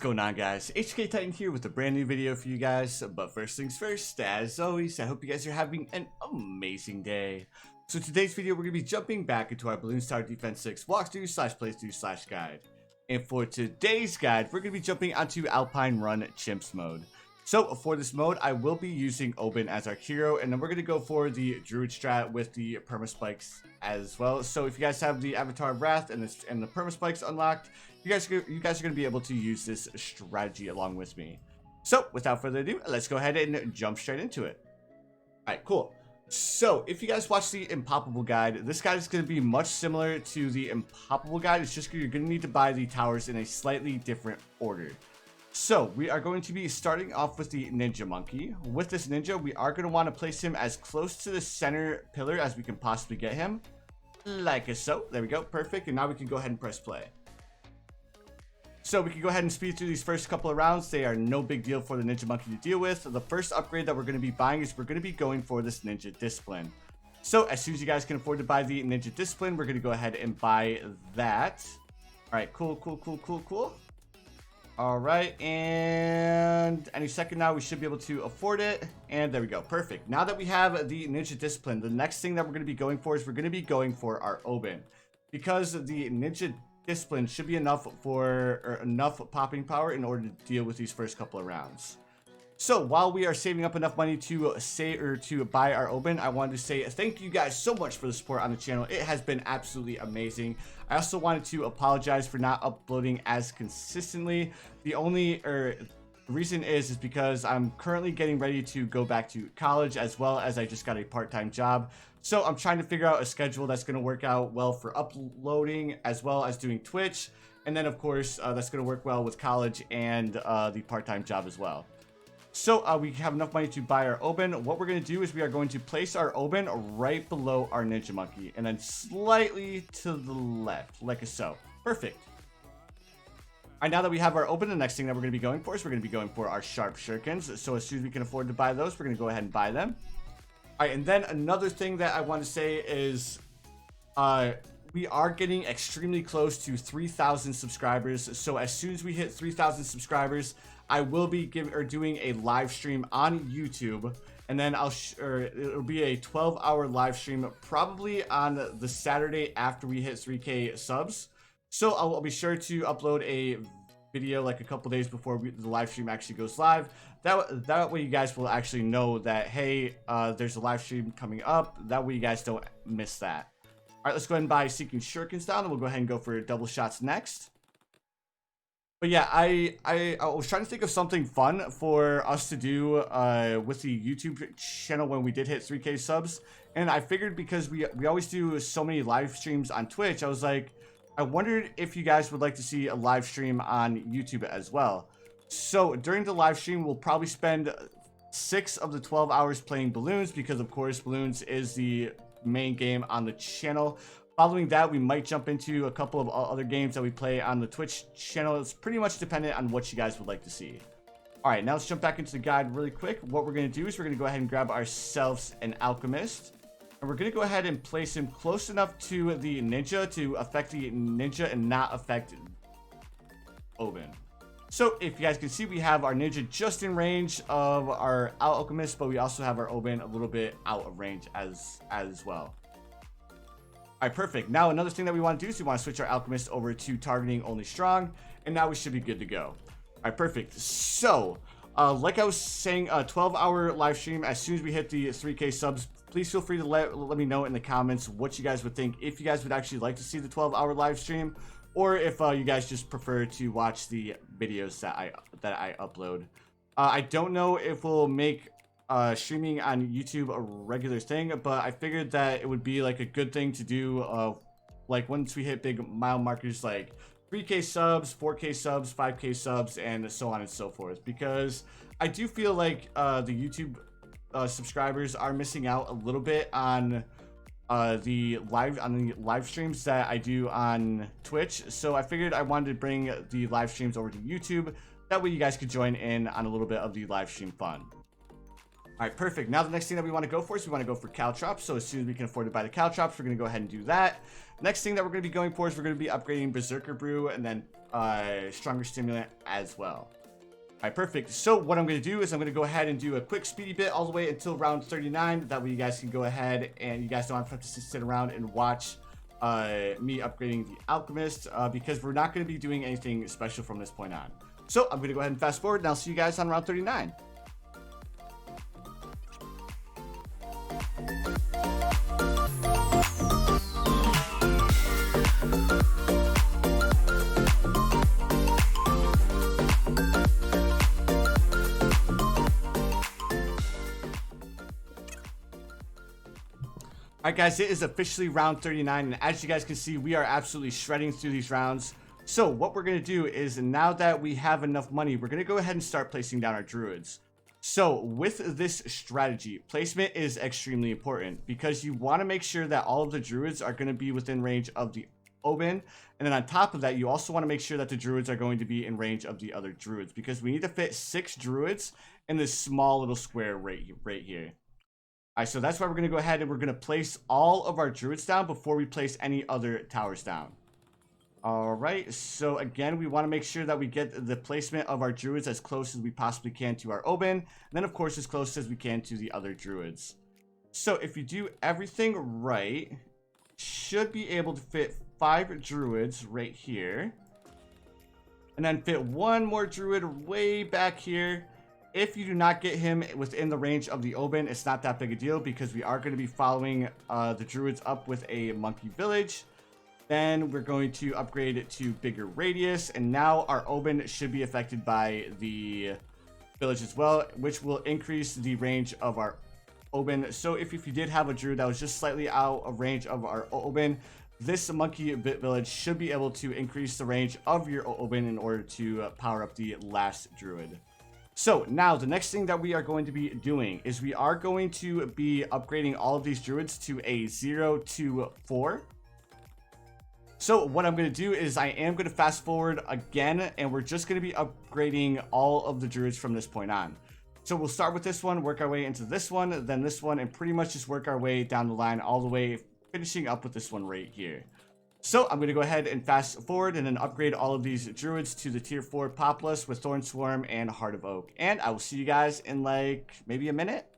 going on, guys? HK Titan here with a brand new video for you guys. But first things first, as always, I hope you guys are having an amazing day. So today's video, we're going to be jumping back into our Balloons Tower Defense 6 walkthrough / playthrough / guide. And for today's guide, we're going to be jumping onto Alpine Run Chimps mode. So for this mode, I will be using Oben as our hero, and then we're going to go for the Druid strat with the perma spikes as well. So if you guys have the Avatar of Wrath and the perma spikes unlocked, you guys are going to be able to use this strategy along with me. So without further ado, let's go ahead and jump straight into it. Alright, cool. So if you guys watch the Impoppable guide, this guide is going to be much similar to the Impoppable guide. It's just you're going to need to buy the towers in a slightly different order. So we are going to be starting off with the Ninja Monkey. With this Ninja, we are going to want to place him as close to the center pillar as we can possibly get him. Like so. There we go. Perfect. And now we can go ahead and press play. So we can go ahead and speed through these first couple of rounds. They are no big deal for the Ninja Monkey to deal with. The first upgrade that we're going to be buying is we're going to be going for this Ninja Discipline. So as soon as you guys can afford to buy the Ninja Discipline, we're going to go ahead and buy that. All right, cool. All right, and any second now we should be able to afford it. And there we go, perfect. Now that we have the Ninja Discipline, the next thing that we're going to be going for is we're going to be going for our Oben. Because the Ninja Discipline should be enough popping power in order to deal with these first couple of rounds. So while we are saving up enough money to buy our Oben, I wanted to say thank you guys so much for the support on the channel. It has been absolutely amazing. I also wanted to apologize for not uploading as consistently. The reason is because I'm currently getting ready to go back to college, as well as I just got a part-time job. So I'm trying to figure out a schedule that's going to work out well for uploading as well as doing Twitch. And then of course, that's going to work well with college and the part-time job as well. So we have enough money to buy our Oben. What we're going to do is we are going to place our Oben right below our Ninja Monkey and then slightly to the left, like so. Perfect. All right, now that we have our Oben, the next thing that we're going to be going for is we're going to be going for our Sharp Shurikens. So as soon as we can afford to buy those, we're going to go ahead and buy them. All right, and then another thing that I want to say is we are getting extremely close to 3,000 subscribers. So as soon as we hit 3,000 subscribers, I will be doing a live stream on YouTube, and then it'll be a 12-hour live stream probably on the Saturday after we hit 3K subs. So I'll be sure to upload a video like a couple days before the live stream actually goes live. That way you guys will actually know that, hey, there's a live stream coming up. That way you guys don't miss that. All right, let's go ahead and buy Seeking Shurikens down, and we'll go ahead and go for double shots next. But yeah, I was trying to think of something fun for us to do with the YouTube channel when we did hit 3K subs. And I figured because we always do so many live streams on Twitch, I was like, I wondered if you guys would like to see a live stream on YouTube as well. So during the live stream, we'll probably spend 6 of the 12 hours playing Balloons, because of course Balloons is the main game on the channel. Following that, we might jump into a couple of other games that we play on the Twitch channel. It's pretty much dependent on what you guys would like to see. All right, now let's jump back into the guide really quick. What we're going to do is we're going to go ahead and grab ourselves an Alchemist. And we're going to go ahead and place him close enough to the Ninja to affect the Ninja and not affect Oben. So if you guys can see, we have our Ninja just in range of our Alchemist, but we also have our Oben a little bit out of range as well. All right, perfect. Now another thing that we want to do is we want to switch our Alchemist over to targeting only strong, and now we should be good to go. All right, perfect. So like I was saying, a 12-hour live stream. As soon as we hit the 3K subs, please feel free to let me know in the comments what you guys would think, if you guys would actually like to see the 12-hour live stream, or if you guys just prefer to watch the videos that I upload. I don't know if we'll make streaming on YouTube a regular thing, but I figured that it would be like a good thing to do like once we hit big mile markers like 3K subs, 4K subs, 5K subs, and so on and so forth, because I do feel like the YouTube subscribers are missing out a little bit on the live streams that I do on Twitch. So I figured I wanted to bring the live streams over to YouTube. That way you guys could join in on a little bit of the live stream fun. Alright, perfect. Now the next thing that we want to go for is we want to go for caltrops. So as soon as we can afford to buy the caltrops, we're going to go ahead and do that. Next thing that we're going to be going for is we're going to be upgrading Berserker Brew and then Stronger Stimulant as well. Alright, perfect. So what I'm going to do is I'm going to go ahead and do a quick speedy bit all the way until round 39. That way you guys can go ahead and you guys don't have to sit around and watch me upgrading the Alchemist because we're not going to be doing anything special from this point on. So I'm going to go ahead and fast forward and I'll see you guys on round 39. Alright guys, it is officially round 39, and as you guys can see, we are absolutely shredding through these rounds. So what we're going to do is, now that we have enough money, we're going to go ahead and start placing down our druids. So with this strategy, placement is extremely important because you want to make sure that all of the druids are going to be within range of the Oban, and then on top of that, you also want to make sure that the druids are going to be in range of the other druids because we need to fit 6 druids in this small little square right here. Alright, so that's why we're going to go ahead and we're going to place all of our druids down before we place any other towers down. Alright, so again, we want to make sure that we get the placement of our druids as close as we possibly can to our Oban, and then of course as close as we can to the other druids. So if you do everything right, should be able to fit 5 druids right here. And then fit 1 more druid way back here. If you do not get him within the range of the Oban, it's not that big a deal because we are going to be following the druids up with a monkey village. Then we're going to upgrade it to bigger radius, and now our Oban should be affected by the village as well, which will increase the range of our Oban. So if you did have a druid that was just slightly out of range of our Oban, this monkey village should be able to increase the range of your Oban in order to power up the last druid. So now the next thing that we are going to be doing is we are going to be upgrading all of these druids to a 0 to 4. So what I'm going to do is I am going to fast forward again, and we're just going to be upgrading all of the druids from this point on. So we'll start with this one, work our way into this one, then this one, and pretty much just work our way down the line all the way, finishing up with this one right here. So I'm going to go ahead and fast forward and then upgrade all of these druids to the tier 4 Populus with Thorn Swarm and Heart of Oak. And I will see you guys in like maybe a minute.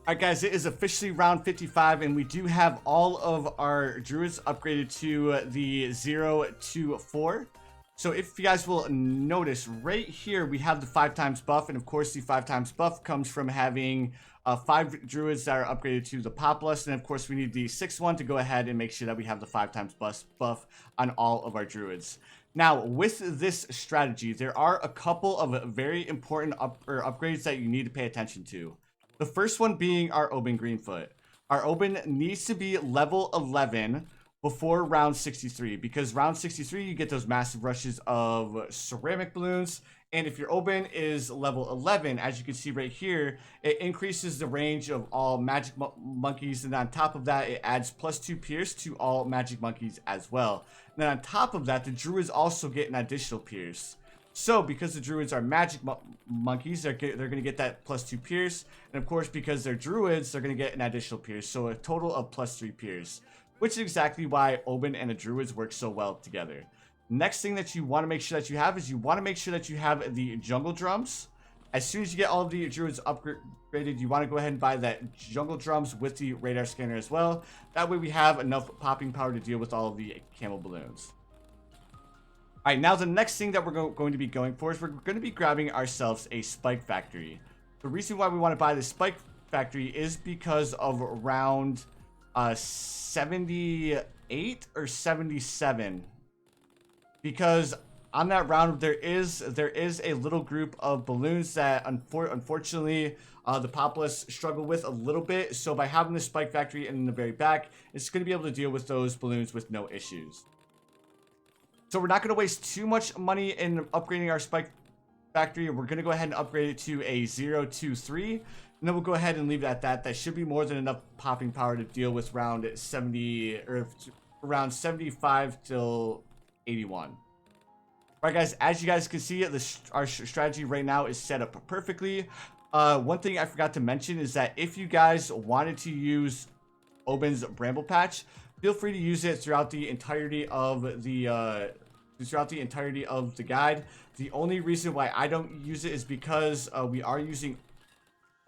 Alright guys, it is officially round 55 and we do have all of our druids upgraded to the 0 to 4. So if you guys will notice right here, we have the 5 times buff, and of course the 5 times buff comes from having 5 druids that are upgraded to the Populus, and of course we need the 6th one to go ahead and make sure that we have the 5 times buff on all of our druids. Now, with this strategy, there are a couple of very important upgrades that you need to pay attention to. The first one being our Oban Greenfoot. Our Oban needs to be level 11 before round 63, because round 63 you get those massive rushes of ceramic balloons, and if your Oban is level 11, as you can see right here, it increases the range of all magic monkeys, and on top of that it adds +2 pierce to all magic monkeys as well. And then on top of that, the druids also get an additional pierce. So because the druids are magic monkeys, they're going to get that +2 pierce, and of course because they're druids, they're going to get an additional pierce, so a total of +3 pierce, which is exactly why Oban and the druids work so well together. Next thing that you want to make sure that you have is you want to make sure that you have the jungle drums. As soon as you get all of the druids upgraded, you want to go ahead and buy that jungle drums with the radar scanner as well. That way we have enough popping power to deal with all of the camel balloons. Alright, now the next thing that we're going to be going for is we're going to be grabbing ourselves a spike factory. The reason why we want to buy this spike factory is because of round 78 or 77, because on that round there is a little group of balloons that unfortunately the populace struggle with a little bit. So by having the spike factory in the very back, it's going to be able to deal with those balloons with no issues. So we're not going to waste too much money in upgrading our spike factory. We're going to go ahead and upgrade it to a 023, and then we'll go ahead and leave it at that. That should be more than enough popping power to deal with round 70 or around 75 till 81. Alright guys, as you guys can see, our strategy right now is set up perfectly. One thing I forgot to mention is that if you guys wanted to use Oben's Bramble Patch, feel free to use it throughout the entirety of the guide. The only reason why I don't use it is because we are using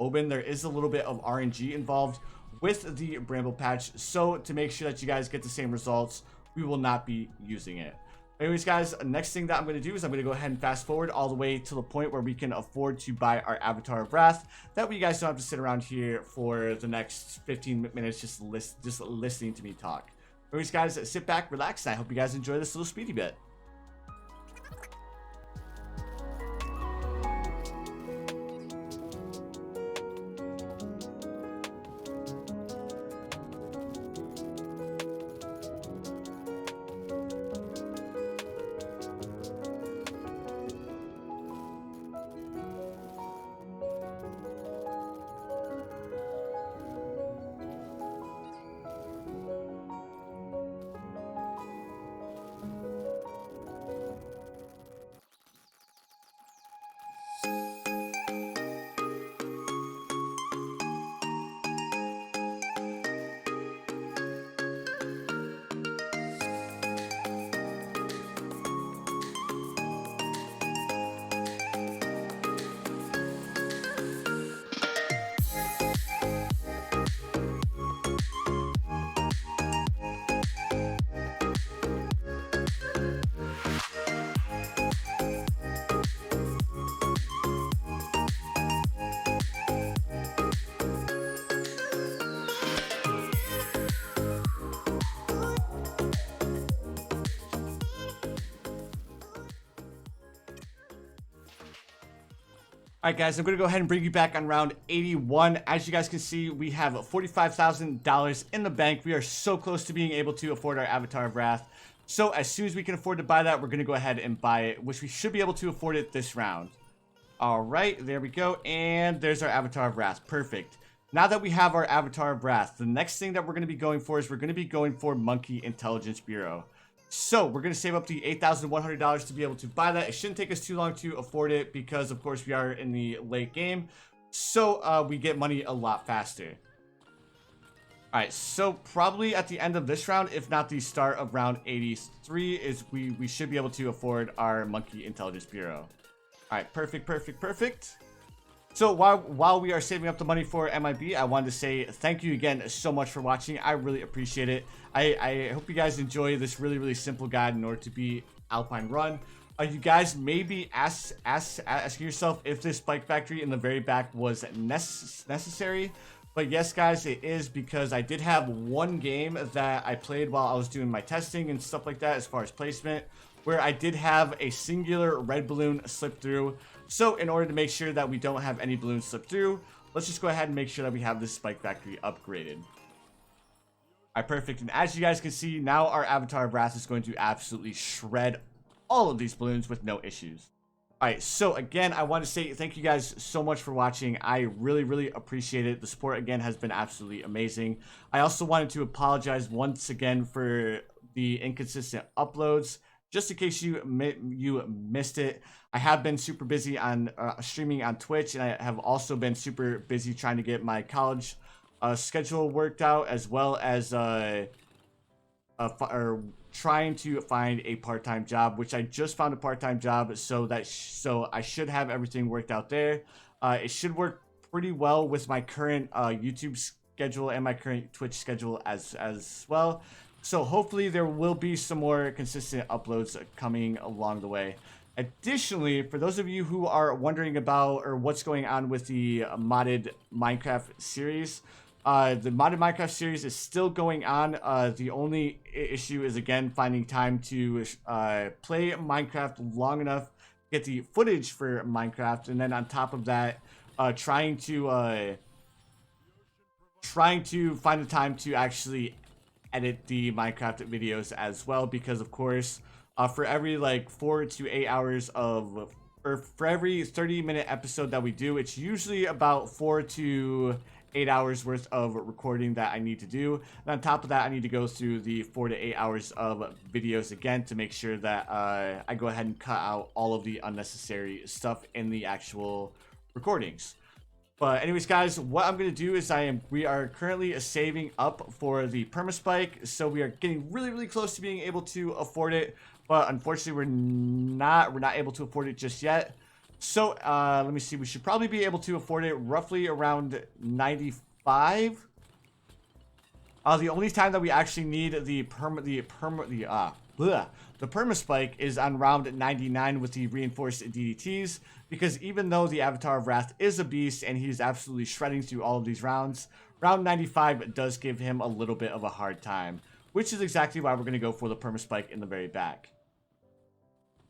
Oben. There is a little bit of RNG involved with the Bramble Patch, so to make sure that you guys get the same results, we will not be using it. Anyways guys, next thing that I'm going to do is I'm going to go ahead and fast forward all the way to the point where we can afford to buy our Avatar of Wrath. That way you guys don't have to sit around here for the next 15 minutes just listening to me talk. Anyways guys, sit back, relax, and I hope you guys enjoy this little speedy bit. Alright guys, I'm going to go ahead and bring you back on round 81. As you guys can see, we have $45,000 in the bank. We are so close to being able to afford our Avatar of Wrath. So as soon as we can afford to buy that, we're going to go ahead and buy it, which we should be able to afford it this round. Alright, there we go. And there's our Avatar of Wrath. Perfect. Now that we have our Avatar of Wrath, the next thing that we're going to be going for is we're going to be going for Monkey Intelligence Bureau. So we're going to save up to $8,100 to be able to buy that. It shouldn't take us too long to afford it because, of course, we are in the late game. So we get money a lot faster. Alright, so probably at the end of this round, if not the start of round 83, is we should be able to afford our Monkey Intelligence Bureau. Alright, perfect, perfect, perfect. So while we are saving up the money for MIB, I wanted to say thank you again so much for watching. I really appreciate it. I hope you guys enjoy this really, really simple guide in order to be Alpine Run. You guys may be asking yourself if this bike factory in the very back was necessary. But yes, guys, it is, because I did have one game that I played while I was doing my testing and stuff like that as far as placement, where I did have a singular red balloon slip through. So in order to make sure that we don't have any balloons slip through, let's just go ahead and make sure that we have this spike factory upgraded. Alright, perfect. And as you guys can see, now our Avatar of Wrath is going to absolutely shred all of these balloons with no issues. Alright, so again, I want to say thank you guys so much for watching. I really, really appreciate it. The support, again, has been absolutely amazing. I also wanted to apologize once again for the inconsistent uploads. Just in case you missed it, I have been super busy on streaming on Twitch, and I have also been super busy trying to get my college schedule worked out, as well as trying to find a part-time job, which I just found a part-time job, so I should have everything worked out there. It should work pretty well with my current YouTube schedule and my current Twitch schedule as well. So hopefully there will be some more consistent uploads coming along the way. Additionally, for those of you who are wondering about or what's going on with the modded Minecraft series, the modded Minecraft series is still going on. The only issue is, again, finding time to play Minecraft long enough to get the footage for Minecraft, and then on top of that, trying to find the time to actually edit the Minecraft videos as well, because of course, for every like 4 to 8 hours of, or for every 30-minute episode that we do, it's usually about 4 to 8 hours worth of recording that I need to do. And on top of that, I need to go through the 4 to 8 hours of videos again to make sure that I go ahead and cut out all of the unnecessary stuff in the actual recordings. But anyways, guys, what I'm going to do is we are currently saving up for the perma spike, so we are getting really close to being able to afford it, but unfortunately we're not able to afford it just yet. So let me see, we should probably be able to afford it roughly around 95. The only time that we actually need the perma spike is on round 99 with the reinforced DDTs, because even though the Avatar of Wrath is a beast and he's absolutely shredding through all of these rounds, round 95 does give him a little bit of a hard time, which is exactly why we're going to go for the perma spike in the very back.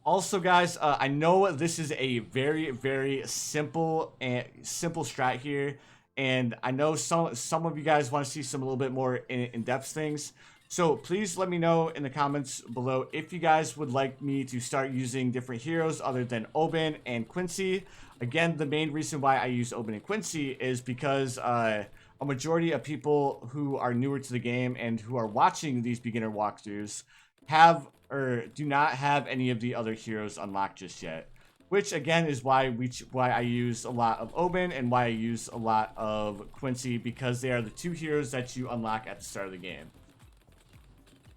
Also, guys, I know this is a very simple strat here, and I know some of you guys want to see some a little bit more in-depth things. So please let me know in the comments below if you guys would like me to start using different heroes other than Oben and Quincy. Again, the main reason why I use Oben and Quincy is because a majority of people who are newer to the game and who are watching these beginner walkthroughs have or do not have any of the other heroes unlocked just yet. Which again is why I use a lot of Oben and why I use a lot of Quincy, because they are the two heroes that you unlock at the start of the game.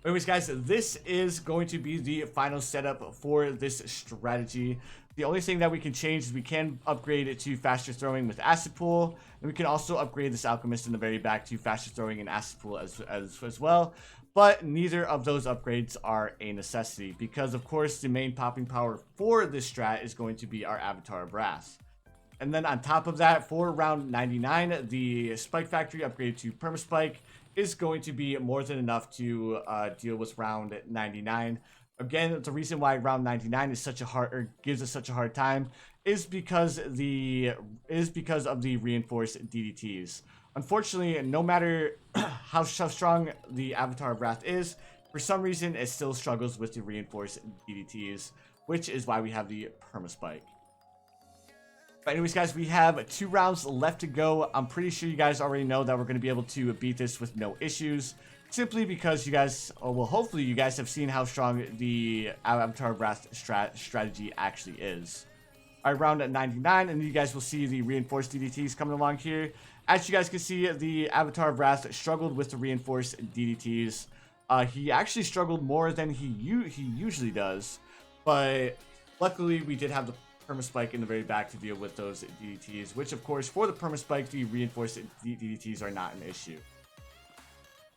Anyways, guys, this is going to be the final setup for this strategy. The only thing that we can change is we can upgrade it to faster throwing with acid pool, and we can also upgrade this Alchemist in the very back to faster throwing and acid pool as well. But neither of those upgrades are a necessity, because of course the main popping power for this strat is going to be our Avatar of Wrath. And then on top of that, for round 99, the Spike Factory upgrade to Perma Spike is going to be more than enough to deal with round 99. Again, the reason why round 99 is such a hard, or gives us such a hard time, is because of the reinforced DDTs. Unfortunately, no matter how strong the Avatar of Wrath is, for some reason it still struggles with the reinforced DDTs, which is why we have the perma spike. But anyways, guys, we have 2 rounds left to go. I'm pretty sure you guys already know that we're going to be able to beat this with no issues, simply because you guys, or well, hopefully you guys have seen how strong the Avatar of Wrath strategy actually is. Alright, round at 99, and you guys will see the reinforced DDTs coming along here. As you guys can see, the Avatar of Wrath struggled with the reinforced DDTs. He actually struggled more than he usually does, but luckily we did have the perma spike in the very back to deal with those DDTs, which of course for the perma spike the reinforced DDTs are not an issue.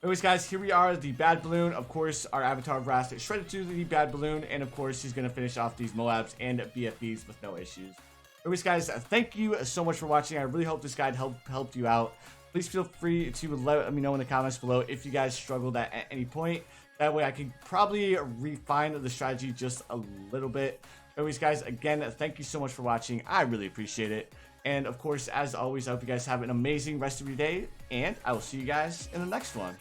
Anyways, guys, here we are, the bad balloon. Of course, our Avatar of Wrath shredded through the bad balloon, and of course he's going to finish off these Moabs and BFBs with no issues. Anyways, guys, thank you so much for watching. I really hope this guide helped you out. Please feel free to let me know in the comments below if you guys struggled at any point. That way I can probably refine the strategy just a little bit. Anyways, guys, again, thank you so much for watching. I really appreciate it. And of course, as always, I hope you guys have an amazing rest of your day, and I will see you guys in the next one.